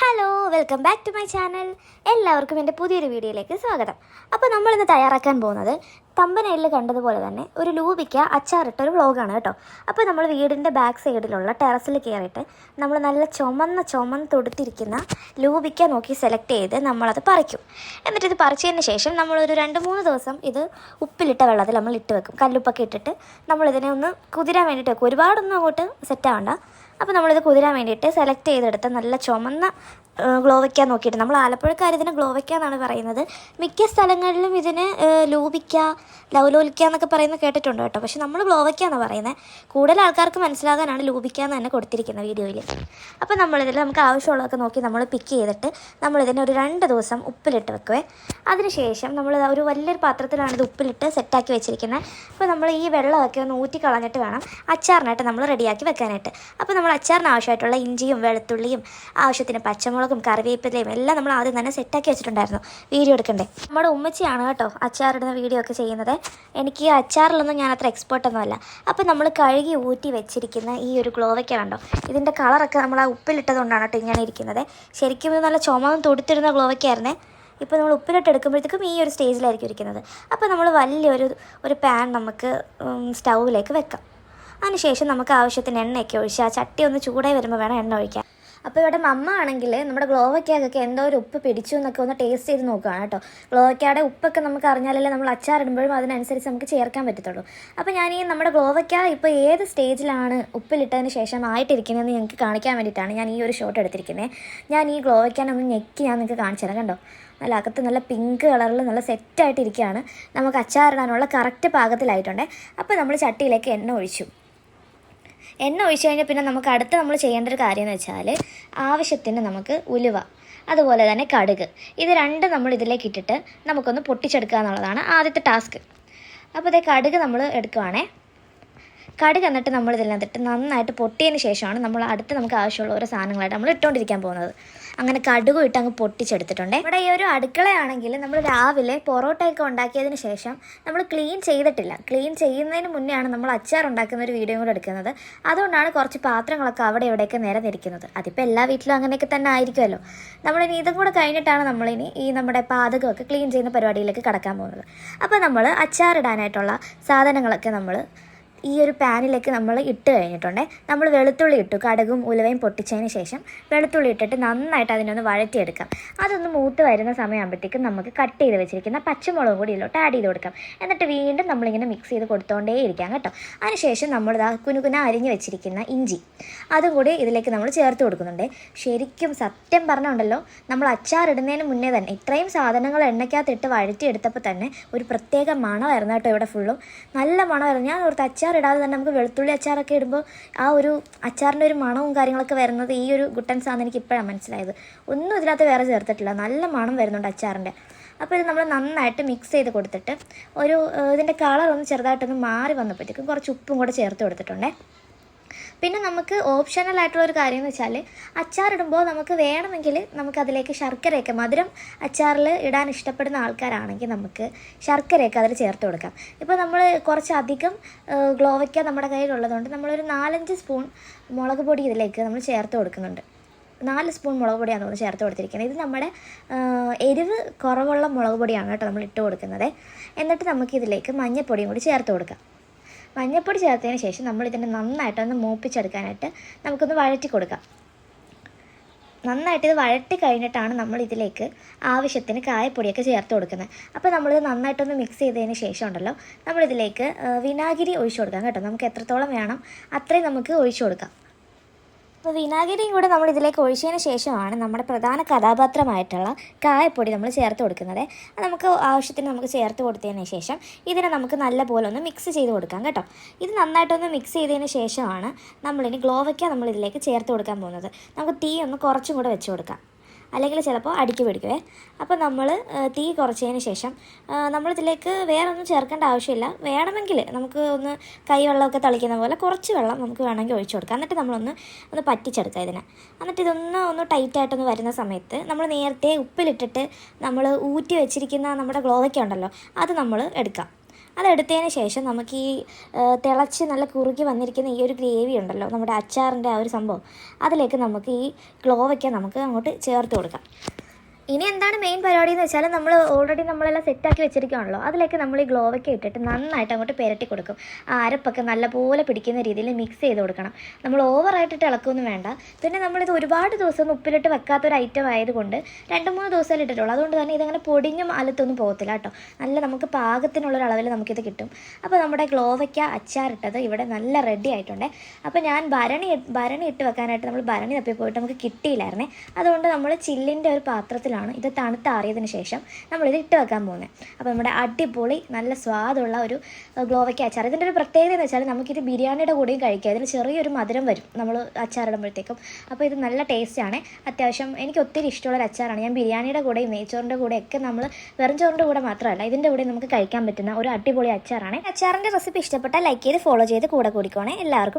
Hello, welcome back to my channel. എല്ലാവർക്കും എൻ്റെ പുതിയൊരു വീഡിയോയിലേക്ക് സ്വാഗതം. അപ്പോൾ നമ്മളിന്ന് തയ്യാറാക്കാൻ പോകുന്നത് തമ്പനയിൽ കണ്ടതുപോലെ തന്നെ ഒരു ലൂബിക്ക അച്ചാറിട്ടൊരു വ്ളോഗാണ് കേട്ടോ. അപ്പോൾ നമ്മൾ വീടിൻ്റെ ബാക്ക് സൈഡിലുള്ള ടെറസിൽ കയറിയിട്ട് നമ്മൾ നല്ല ചുമന്ന് തൊടുത്തിരിക്കുന്ന ലൂബിക്ക നോക്കി സെലക്ട് ചെയ്ത് നമ്മളത് പറിക്കും. എന്നിട്ട് ഇത് പറിച്ചതിന് ശേഷം നമ്മളൊരു 2-3 ദിവസം ഇത് ഉപ്പിലിട്ട വെള്ളത്തിൽ നമ്മൾ ഇട്ട് വെക്കും. കല്ലുപ്പൊക്കെ ഇട്ടിട്ട് നമ്മളിതിനെ ഒന്ന് കുതിരാൻ വേണ്ടിയിട്ട് വെക്കും. ഒരുപാടൊന്നും അങ്ങോട്ട് സെറ്റാവണ്ട. അപ്പോൾ നമ്മളിത് കുതിരാൻ വേണ്ടിയിട്ട് സെലക്ട് ചെയ്തെടുത്ത് നല്ല ചുമന്ന ഗ്ലോവയ്ക്ക നോക്കിയിട്ട്, നമ്മൾ ആലപ്പുഴക്കാർ ഇതിന് ഗ്ലോവയ്ക്ക എന്നാണ് പറയുന്നത്. മിക്ക സ്ഥലങ്ങളിലും ഇതിന് ലൂബിക്ക, ലവലോലിക്ക എന്നൊക്കെ പറയുന്നത് കേട്ടിട്ടുണ്ട് കേട്ടോ. പക്ഷെ നമ്മൾ ഗ്ലോവയ്ക്ക എന്നാണ് പറയുന്നത്. കൂടുതൽ ആൾക്കാർക്ക് മനസ്സിലാകാനാണ് ലൂബിക്ക എന്ന് തന്നെ കൊടുത്തിരിക്കുന്നത് വീഡിയോയിൽ. അപ്പോൾ നമ്മളിതിൽ നമുക്ക് ആവശ്യമുള്ളതൊക്കെ നോക്കി നമ്മൾ പിക്ക് ചെയ്തിട്ട് നമ്മളിതിനെ ഒരു 2 ദിവസം ഉപ്പിലിട്ട് വെക്കുവേ. അതിനുശേഷം നമ്മൾ ഒരു വലിയൊരു പാത്രത്തിലാണ് ഇത് ഉപ്പിലിട്ട് സെറ്റാക്കി വെച്ചിരിക്കുന്നത്. അപ്പോൾ നമ്മൾ ഈ വെള്ളമൊക്കെ ഒന്ന് ഊറ്റി കളഞ്ഞിട്ട് വേണം അച്ചാറിനായിട്ട് നമ്മൾ റെഡിയാക്കി വെക്കാനായിട്ട്. അപ്പോൾ നമ്മൾ അച്ചാറിന് ആവശ്യമായിട്ടുള്ള ഇഞ്ചിയും വെളുത്തുള്ളിയും ആവശ്യത്തിന് പച്ചമുളകും കറിവേപ്പിലയും എല്ലാം നമ്മൾ ആദ്യം തന്നെ സെറ്റാക്കി വെച്ചിട്ടുണ്ടായിരുന്നു. വീഡിയോ എടുക്കണ്ടേ. നമ്മുടെ ഉമ്മച്ചിയാണ് കേട്ടോ അച്ചാറിടുന്ന വീഡിയോ ഒക്കെ ചെയ്യുന്നത്. എനിക്ക് ഈ അച്ചാറിലൊന്നും ഞാൻ അത്ര എക്സ്പേർട്ടൊന്നും അല്ല. അപ്പോൾ നമ്മൾ കഴുകി ഊറ്റി വെച്ചിരിക്കുന്ന ഈ ഒരു ഗ്ലോവയ്ക്ക കണ്ടോ, ഇതിൻ്റെ കളറൊക്കെ നമ്മൾ ആ ഉപ്പിലിട്ടതുകൊണ്ടാണ് കേട്ടോ ഇങ്ങനെ ഇരിക്കുന്നത്. ശരിക്കും ഇത് നല്ല ചുമന്ന് തൊടുത്തിരുന്ന ഗ്ലോവയ്ക്കായിരുന്നേ. ഇപ്പോൾ നമ്മൾ ഉപ്പിലിട്ട് എടുക്കുമ്പോഴത്തേക്കും ഈ ഒരു സ്റ്റേജിലായിരിക്കും ഇരിക്കുന്നത്. അപ്പോൾ നമ്മൾ വലിയൊരു പാൻ നമുക്ക് സ്റ്റൗവിലേക്ക് വെക്കാം. അതിനുശേഷം നമുക്ക് ആവശ്യത്തിന് എണ്ണയൊക്കെ ഒഴിച്ച് ആ ചട്ടി ഒന്ന് ചൂടായി വരുമ്പോൾ വേണം എണ്ണ ഒഴിക്കാൻ. അപ്പോൾ ഇവിടെ മമ്മ ആണെങ്കിൽ നമ്മുടെ ഗ്ലോവയ്ക്കൊക്കെ എന്തോ ഒരു ഉപ്പ് പിടിച്ചു എന്നൊക്കെ ഒന്ന് ടേസ്റ്റ് ചെയ്ത് നോക്കുകയാണ് കേട്ടോ. ഗ്ലോവയ്ക്കയുടെ ഉപ്പൊക്കെ നമുക്ക് അറിഞ്ഞാലല്ലേ നമ്മൾ അച്ചാറിടുമ്പോഴും അതിനനുസരിച്ച് നമുക്ക് ചേർക്കാൻ പറ്റത്തുള്ളൂ. അപ്പോൾ ഞാൻ ഈ നമ്മുടെ ഗ്ലോവയ്ക്ക ഇപ്പോൾ ഏത് സ്റ്റേജിലാണ് ഉപ്പിലിട്ടതിന് ശേഷം ആയിട്ടിരിക്കുന്നതെന്ന് ഞങ്ങൾക്ക് കാണിക്കാൻ വേണ്ടിയിട്ടാണ് ഞാൻ ഈ ഒരു ഷോട്ട് എടുത്തിരിക്കുന്നത്. ഞാൻ ഈ ഗ്ലോവയ്ക്കാനൊന്ന് ഞെക്കി ഞാൻ നിങ്ങൾക്ക് കാണിച്ചു തരാം. കണ്ടോ, നല്ല അകത്ത് നല്ല പിങ്ക് കളറിൽ നല്ല സെറ്റായിട്ടിരിക്കുകയാണ്. നമുക്ക് അച്ചാറിടാനുള്ള കറക്റ്റ് പാകത്തിലായിട്ടുണ്ട്. അപ്പോൾ നമ്മൾ ചട്ടിയിലേക്ക് എണ്ണ ഒഴിച്ചു കഴിഞ്ഞാൽ പിന്നെ നമുക്ക് അടുത്ത് നമ്മൾ ചെയ്യേണ്ട ഒരു കാര്യം എന്ന് വെച്ചാൽ ആവശ്യത്തിന് നമുക്ക് ഉലുവ, അതുപോലെ തന്നെ കടുക്, ഇത് രണ്ടും നമ്മൾ ഇതിലേക്ക് ഇട്ടിട്ട് നമുക്കൊന്ന് പൊട്ടിച്ചെടുക്കുക എന്നുള്ളതാണ് ആദ്യത്തെ ടാസ്ക്. അപ്പോൾ ഇതേ കടുക് നമ്മൾ എടുക്കുവാണേ. കടുക് എന്നിട്ട് നമ്മൾ ഇതിനകത്തിട്ട് നന്നായിട്ട് പൊട്ടിയതിന് ശേഷമാണ് നമുക്ക് ആവശ്യമുള്ള ഓരോ സാധനങ്ങളായിട്ട് നമ്മൾ ഇട്ടുകൊണ്ടിരിക്കാൻ പോകുന്നത്. അങ്ങനെ കടുകും ഇട്ട് അങ്ങ് പൊട്ടിച്ചെടുത്തിട്ടുണ്ട്. ഇവിടെ ഈ ഒരു അടുക്കളയാണെങ്കിൽ നമ്മൾ രാവിലെ പൊറോട്ടയൊക്കെ ഉണ്ടാക്കിയതിന് ശേഷം നമ്മൾ ക്ലീൻ ചെയ്തിട്ടില്ല. ക്ലീൻ ചെയ്യുന്നതിന് മുന്നെയാണ് നമ്മൾ അച്ചാർ ഉണ്ടാക്കുന്ന ഒരു വീഡിയോ കൂടെ എടുക്കുന്നത്. അതുകൊണ്ടാണ് കുറച്ച് പാത്രങ്ങളൊക്കെ അവിടെ ഇവിടെയൊക്കെ നിരന്നിരിക്കുന്നത്. അതിപ്പോൾ എല്ലാ വീട്ടിലും അങ്ങനെയൊക്കെ തന്നെ ആയിരിക്കുമല്ലോ. നമ്മളിനി ഇതും കൂടെ കഴിഞ്ഞിട്ടാണ് നമ്മളിനി ഈ നമ്മുടെ പാചകമൊക്കെ ക്ലീൻ ചെയ്യുന്ന പരിപാടിയിലേക്ക് കടക്കാൻ പോകുന്നത്. അപ്പോൾ നമ്മൾ അച്ചാറിടാനായിട്ടുള്ള സാധനങ്ങളൊക്കെ നമ്മൾ ഈ ഒരു പാനിലേക്ക് നമ്മൾ ഇട്ട് കഴിഞ്ഞിട്ടുണ്ടേ. നമ്മൾ വെളുത്തുള്ളി ഇട്ടു, കടുകും ഉലുവയും പൊട്ടിച്ചതിന് ശേഷം വെളുത്തുള്ളി ഇട്ടിട്ട് നന്നായിട്ട് അതിനൊന്ന് വഴറ്റിയെടുക്കാം. അതൊന്ന് മൂത്ത് വരുന്ന സമയമാകുമ്പോഴത്തേക്കും നമുക്ക് കട്ട് ചെയ്ത് വെച്ചിരിക്കുന്ന പച്ചമുളകും കൂടി ഇതിലോട്ട് ആഡ് ചെയ്ത് കൊടുക്കാം. എന്നിട്ട് വീണ്ടും നമ്മളിങ്ങനെ മിക്സ് ചെയ്ത് കൊടുത്തോണ്ടേ ഇരിക്കാം കേട്ടോ. അതിനുശേഷം നമ്മൾ കുനുകുന അരിഞ്ഞ് വെച്ചിരിക്കുന്ന ഇഞ്ചി അതും കൂടി ഇതിലേക്ക് നമ്മൾ ചേർത്ത് കൊടുക്കുന്നുണ്ട്. ശരിക്കും സത്യം പറഞ്ഞുണ്ടല്ലോ, നമ്മൾ അച്ചാറിടുന്നതിന് മുന്നേ തന്നെ ഇത്രയും സാധനങ്ങൾ എണ്ണയ്ക്കകത്തിട്ട് വഴറ്റിയെടുത്തപ്പോൾ തന്നെ ഒരു പ്രത്യേക മണമായിരുന്നു കേട്ടോ. ഇവിടെ ഫുള്ളും നല്ല മണമായിരുന്നു. ഞാൻ ഓർത്ത് അച്ചാർ ഇടാതെ തന്നെ നമുക്ക് വെളുത്തുള്ളി അച്ചാറൊക്കെ ഇടുമ്പോൾ ആ ഒരു അച്ചാറിൻ്റെ ഒരു മണവും കാര്യങ്ങളൊക്കെ വരുന്നത് ഈ ഒരു ഗുട്ടൻ സാധനം എനിക്ക് ഇപ്പോഴാണ് മനസ്സിലായത്. ഒന്നും ഇതിനകത്ത് വേറെ ചേർത്തിട്ടില്ല, നല്ല മണം വരുന്നുണ്ട് അച്ചാറിൻ്റെ. അപ്പോൾ ഇത് നമ്മൾ നന്നായിട്ട് മിക്സ് ചെയ്ത് കൊടുത്തിട്ട് ഇതിൻ്റെ കളറൊന്ന് ചെറുതായിട്ടൊന്ന് മാറി വന്നപ്പോഴത്തേക്കും കുറച്ച് ഉപ്പും കൂടെ ചേർത്ത് കൊടുത്തിട്ടുണ്ടേ. പിന്നെ നമുക്ക് ഓപ്ഷണൽ ആയിട്ടുള്ളൊരു കാര്യം എന്ന് വെച്ചാൽ അച്ചാറിടുമ്പോൾ നമുക്ക് വേണമെങ്കിൽ നമുക്കതിലേക്ക് ശർക്കരയൊക്കെ, മധുരം അച്ചാറിൽ ഇടാൻ ഇഷ്ടപ്പെടുന്ന ആൾക്കാരാണെങ്കിൽ നമുക്ക് ശർക്കരയൊക്കെ അതിൽ ചേർത്ത് കൊടുക്കാം. ഇപ്പോൾ നമ്മൾ കുറച്ചധികം ഗ്ലോവയ്ക്ക നമ്മുടെ കയ്യിലുള്ളതുകൊണ്ട് നമ്മളൊരു 4-5 സ്പൂൺ മുളക് പൊടി ഇതിലേക്ക് നമ്മൾ ചേർത്ത് കൊടുക്കുന്നുണ്ട്. 4 സ്പൂൺ മുളക് പൊടിയാണ് നമ്മൾ ചേർത്ത് കൊടുത്തിരിക്കുന്നത്. ഇത് നമ്മുടെ എരിവ് കുറവുള്ള മുളക് പൊടിയാണ് കേട്ടോ നമ്മൾ ഇട്ട് കൊടുക്കുന്നത്. എന്നിട്ട് നമുക്കിതിലേക്ക് മഞ്ഞൾപ്പൊടിയും കൂടി ചേർത്ത് കൊടുക്കാം. മഞ്ഞൾപ്പൊടി ചേർത്തതിന് ശേഷം നമ്മളിതിൻ്റെ നന്നായിട്ടൊന്ന് മൂപ്പിച്ചെടുക്കാനായിട്ട് നമുക്കൊന്ന് വഴറ്റി കൊടുക്കാം. നന്നായിട്ട് ഇത് വഴറ്റി കഴിഞ്ഞിട്ടാണ് നമ്മൾ ഇതിലേക്ക് ആവശ്യത്തിന് കായപ്പൊടിയൊക്കെ ചേർത്ത് കൊടുക്കുന്നത്. അപ്പോൾ നമ്മളിത് നന്നായിട്ടൊന്ന് മിക്സ് ചെയ്തതിന് ശേഷം ഉണ്ടല്ലോ, നമ്മളിതിലേക്ക് വിനാഗിരി ഒഴിച്ചു കൊടുക്കാം കേട്ടോ. നമുക്ക് എത്രത്തോളം വേണം അത്രയും നമുക്ക് ഒഴിച്ചു കൊടുക്കാം. അപ്പോൾ വിനാഗിരിയും കൂടെ നമ്മൾ ഇതിലേക്ക് ഒഴിച്ചതിന് ശേഷമാണ് നമ്മുടെ പ്രധാന കഥാപാത്രമായിട്ടുള്ള കായപ്പൊടി നമ്മൾ ചേർത്ത് കൊടുക്കുന്നത്. അത് നമുക്ക് ആവശ്യത്തിന് നമുക്ക് ചേർത്ത് കൊടുത്തതിന് ശേഷം ഇതിനെ നമുക്ക് നല്ലപോലെ ഒന്ന് മിക്സ് ചെയ്ത് കൊടുക്കാം കേട്ടോ. ഇത് നന്നായിട്ടൊന്ന് മിക്സ് ചെയ്തതിന് ശേഷമാണ് നമ്മളിനി ഗ്ലോവയ്ക്ക നമ്മൾ ഇതിലേക്ക് ചേർത്ത് കൊടുക്കാൻ പോകുന്നത്. നമുക്ക് തീ ഒന്ന് കുറച്ചും കൂടെ വെച്ച് കൊടുക്കാം, അല്ലെങ്കിൽ ചിലപ്പോൾ അടിക്ക് പിടിക്കുവേ. അപ്പോൾ നമ്മൾ തീ കുറച്ചതിന് ശേഷം നമ്മളിതിലേക്ക് വേറെ ഒന്നും ചേർക്കേണ്ട ആവശ്യമില്ല. വേണമെങ്കിൽ നമുക്ക് ഒന്ന് കൈവെള്ളമൊക്കെ തളിക്കുന്ന പോലെ കുറച്ച് വെള്ളം നമുക്ക് വേണമെങ്കിൽ ഒഴിച്ചു കൊടുക്കാം. എന്നിട്ട് നമ്മളൊന്ന് പറ്റിച്ചെടുക്കുക ഇതിനെ. എന്നിട്ട് ഒന്ന് ടൈറ്റായിട്ടൊന്ന് വരുന്ന സമയത്ത് നമ്മൾ നേരത്തെ ഉപ്പിലിട്ടിട്ട് നമ്മൾ ഊറ്റി വെച്ചിരിക്കുന്ന നമ്മുടെ ഗ്ലോവയ്ക്ക ഉണ്ടല്ലോ, അത് നമ്മൾ എടുക്കാം. അതെടുത്തതിന് ശേഷം നമുക്ക് ഈ തിളച്ച് നല്ല കുറുകി വന്നിരിക്കുന്ന ഈ ഒരു ഗ്രേവി ഉണ്ടല്ലോ, നമ്മുടെ അച്ചാറിൻ്റെ ആ ഒരു സംഭവം, അതിലേക്ക് നമുക്ക് ഈ ഗ്ലോവയ്ക്ക നമുക്ക് അങ്ങോട്ട് ചേർത്ത് കൊടുക്കാം. ഇനി എന്താണ് മെയിൻ പരിപാടി എന്ന് വെച്ചാൽ, നമ്മൾ ഓൾറെഡി നമ്മളെല്ലാം സെറ്റാക്കി വെച്ചിരിക്കുകയാണല്ലോ, അതിലേക്ക് നമ്മൾ ഈ ഗ്ലോവയ്ക്ക് ഇട്ടിട്ട് നന്നായിട്ട് അങ്ങോട്ട് പുരട്ടി കൊടുക്കും. ആ അരപ്പൊക്കെ നല്ലപോലെ പിടിക്കുന്ന രീതിയിൽ മിക്സ് ചെയ്ത് കൊടുക്കണം. നമ്മൾ ഓവറായിട്ടിട്ട് ഇളക്കൊന്നും വേണ്ട. പിന്നെ നമ്മളിത് ഒരുപാട് ദിവസം ഉപ്പിലിട്ട് വെക്കാത്തൊരു ഐറ്റം ആയതുകൊണ്ട് 2-3 ദിവസമേ ഇട്ടിട്ടുള്ളൂ. അതുകൊണ്ട് തന്നെ ഇതങ്ങനെ പൊടിഞ്ഞും അലത്തൊന്നും പോകത്തില്ല കേട്ടോ. നല്ല നമുക്ക് പാകത്തിനുള്ളൊരളവിൽ നമുക്കിത് കിട്ടും. അപ്പോൾ നമ്മുടെ ഗ്ലോവയ്ക്ക അച്ചാറിട്ടത് ഇവിടെ നല്ല റെഡി ആയിട്ടുണ്ട്. അപ്പോൾ ഞാൻ ഭരണി ഇട്ട് വെക്കാനായിട്ട് നമ്മൾ ഭരണി തപ്പി പോയിട്ട് നമുക്ക് കിട്ടിയില്ലായിരുന്നേ. അതുകൊണ്ട് നമ്മൾ ചില്ലിൻ്റെ ഒരു പാത്രത്തിൽ ഇത് തണുത്താറിയതിന് ശേഷം നമ്മളിത് ഇട്ട് വെക്കാൻ പോകുന്നത്. അപ്പോൾ നമ്മുടെ അടിപൊളി നല്ല സ്വാദുള്ള ഒരു ഗ്ലോവയ്ക്ക അച്ചാർ. ഇതിൻ്റെ ഒരു പ്രത്യേകത എന്ന് വെച്ചാൽ നമുക്കിത് ബിരിയാണിയുടെ കൂടെയും കഴിക്കാം. ഇതിന് ചെറിയൊരു മധുരം വരും നമ്മൾ അച്ചാറിടുമ്പോഴത്തേക്കും. അപ്പോൾ ഇത് നല്ല ടേസ്റ്റാണ്. അത്യാവശ്യം എനിക്ക് ഒത്തിരി ഇഷ്ടമുള്ളൊരു അച്ചാറാണ്. ഞാൻ ബിരിയാണിയുടെ കൂടെയും നെയ്ച്ചോറിൻ്റെ കൂടെയൊക്കെ നമ്മൾ വെറും ചോറിൻ്റെ കൂടെ മാത്രമല്ല, ഇതിൻ്റെ കൂടെ നമുക്ക് കഴിക്കാൻ പറ്റുന്ന ഒരു അടിപൊളി അച്ചാറാണ്. അച്ചാറിൻ്റെ റെസിപ്പി ഇഷ്ടപ്പെട്ടാൽ ലൈക്ക് ചെയ്ത് ഫോളോ ചെയ്ത് കൂടെ കൂടിക്കോണേ. എല്ലാവർക്കും